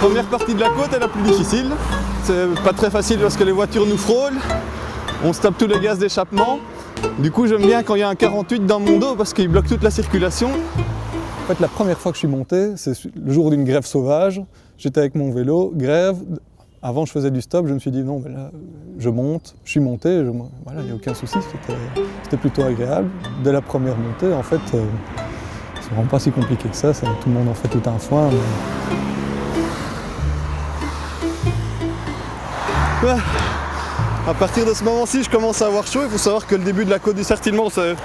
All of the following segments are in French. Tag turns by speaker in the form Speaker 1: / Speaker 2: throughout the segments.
Speaker 1: Première partie de la côte est la plus difficile. C'est pas très facile parce que les voitures nous frôlent. On se tape tous les gaz d'échappement. Du coup, j'aime bien quand il y a un 48 dans mon dos parce qu'il bloque toute la circulation.
Speaker 2: En fait, la première fois que je suis monté, c'est le jour d'une grève sauvage. J'étais avec mon vélo, grève. Avant, je faisais du stop. Je me suis dit non, ben là, je monte. Je suis monté. Voilà, il n'y a aucun souci. C'était plutôt agréable. Dès la première montée, en fait, c'est vraiment pas si compliqué que ça. Tout le monde en fait tout un foin. Mais...
Speaker 1: Ouais. À partir de ce moment-ci, je commence à avoir chaud. Il faut savoir que le début de la côte du Sartillement, c'est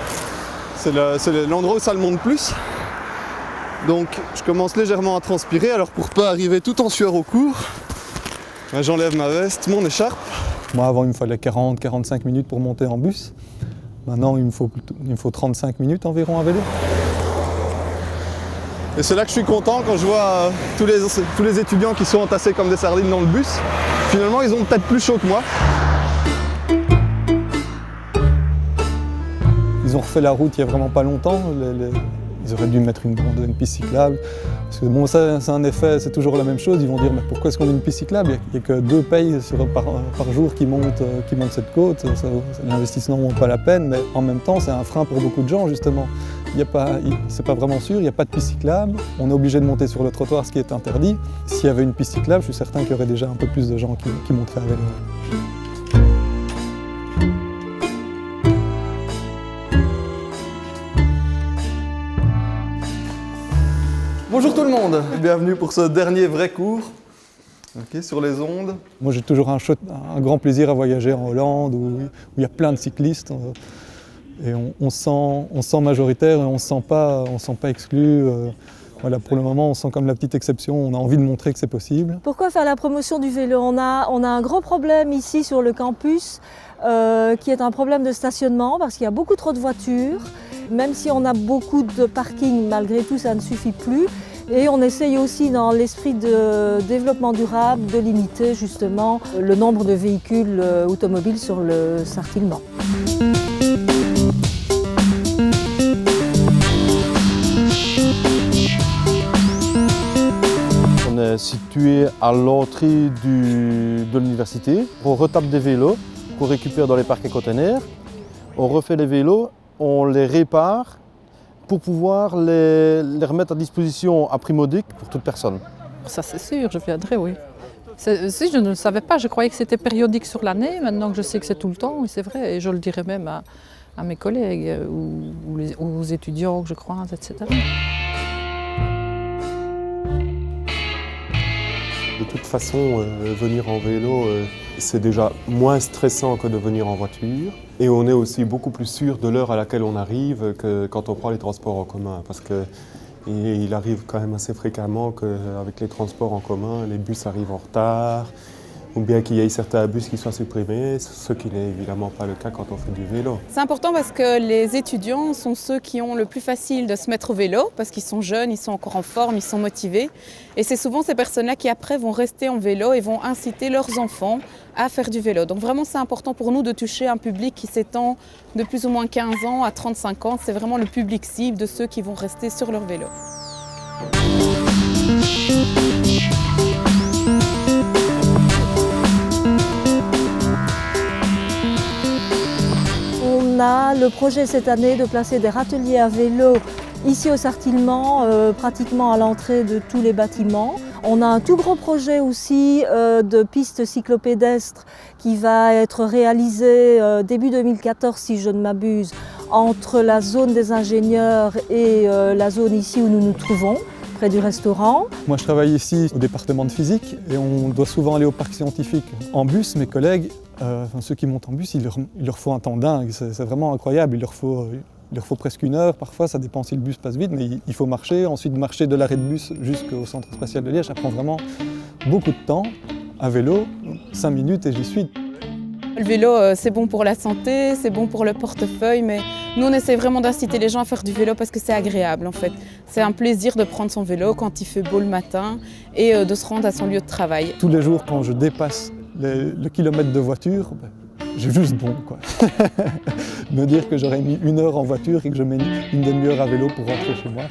Speaker 1: l'endroit où ça le monte plus. Donc je commence légèrement à transpirer. Alors pour pas arriver tout en sueur au cours, j'enlève ma veste, mon écharpe.
Speaker 2: Moi avant il me fallait 40-45 minutes pour monter en bus. Maintenant il me faut 35 minutes environ à vélo.
Speaker 1: Et c'est là que je suis content quand je vois tous les étudiants qui sont entassés comme des sardines dans le bus. Finalement ils ont peut-être plus chaud que moi.
Speaker 2: Ils ont refait la route il n'y a vraiment pas longtemps. Ils auraient dû mettre une piste cyclable. Parce que bon, ça, c'est un effet, c'est toujours la même chose. Ils vont dire mais pourquoi est-ce qu'on a une piste cyclable? Il n'y a que 2 payes par jour qui montent cette côte. L'investissement ne vaut pas la peine, mais en même temps, c'est un frein pour beaucoup de gens justement. C'est pas vraiment sûr, il n'y a pas de piste cyclable. On est obligé de monter sur le trottoir, ce qui est interdit. S'il y avait une piste cyclable, je suis certain qu'il y aurait déjà un peu plus de gens qui monteraient à vélo.
Speaker 1: Bonjour tout le monde, bienvenue pour ce dernier vrai cours sur les ondes.
Speaker 2: Moi j'ai toujours un grand plaisir à voyager en Hollande où il y a plein de cyclistes et on se sent majoritaire et on ne se sent pas exclu. Voilà, pour le moment on se sent comme la petite exception, on a envie de montrer que c'est possible.
Speaker 3: Pourquoi faire la promotion du vélo? On a un gros problème ici sur le campus qui est un problème de stationnement parce qu'il y a beaucoup trop de voitures. Même si on a beaucoup de parking, malgré tout ça ne suffit plus. Et on essaye aussi dans l'esprit de développement durable de limiter justement le nombre de véhicules automobiles sur le Sartillement.
Speaker 4: On est situé à l'entrée de l'université. On retape des vélos qu'on récupère dans les parcs et containers. On refait les vélos. On les répare pour pouvoir les remettre à disposition à prix modique pour toute personne.
Speaker 5: Ça c'est sûr, je viendrai, oui. Si je ne le savais pas, je croyais que c'était périodique sur l'année, maintenant que je sais que c'est tout le temps, oui c'est vrai, et je le dirai même à mes collègues ou aux étudiants que je croise, etc.
Speaker 6: De toute façon, venir en vélo, c'est déjà moins stressant que de venir en voiture. Et on est aussi beaucoup plus sûr de l'heure à laquelle on arrive que quand on prend les transports en commun. Parce qu'il arrive quand même assez fréquemment qu'avec les transports en commun, les bus arrivent en retard, ou bien qu'il y ait certains bus qui soient supprimés, ce qui n'est évidemment pas le cas quand on fait du vélo.
Speaker 7: C'est important parce que les étudiants sont ceux qui ont le plus facile de se mettre au vélo, parce qu'ils sont jeunes, ils sont encore en forme, ils sont motivés. Et c'est souvent ces personnes-là qui après vont rester en vélo et vont inciter leurs enfants à faire du vélo. Donc vraiment c'est important pour nous de toucher un public qui s'étend de plus ou moins 15 ans à 35 ans. C'est vraiment le public cible de ceux qui vont rester sur leur vélo.
Speaker 3: On a le projet cette année de placer des râteliers à vélo ici au Sartillement, pratiquement à l'entrée de tous les bâtiments. On a un tout gros projet aussi de piste cyclopédestre qui va être réalisé début 2014 si je ne m'abuse, entre la zone des ingénieurs et la zone ici où nous nous trouvons, près du restaurant.
Speaker 2: Moi je travaille ici au département de physique et on doit souvent aller au parc scientifique en bus. Mes collègues, ceux qui montent en bus, il leur faut un temps dingue, c'est vraiment incroyable. Il leur faut presque 1 heure, parfois ça dépend si le bus passe vite, mais il faut marcher, ensuite marcher de l'arrêt de bus jusqu'au centre spatial de Liège, ça prend vraiment beaucoup de temps. À vélo, 5 minutes et j'y suis.
Speaker 7: Le vélo, c'est bon pour la santé, c'est bon pour le portefeuille, mais nous on essaie vraiment d'inciter les gens à faire du vélo parce que c'est agréable en fait. C'est un plaisir de prendre son vélo quand il fait beau le matin et de se rendre à son lieu de travail.
Speaker 2: Tous les jours quand je dépasse le kilomètre de voiture, j'ai juste bon quoi. Me dire que j'aurais mis 1 heure en voiture et que je mets une demi-heure à vélo pour rentrer chez moi.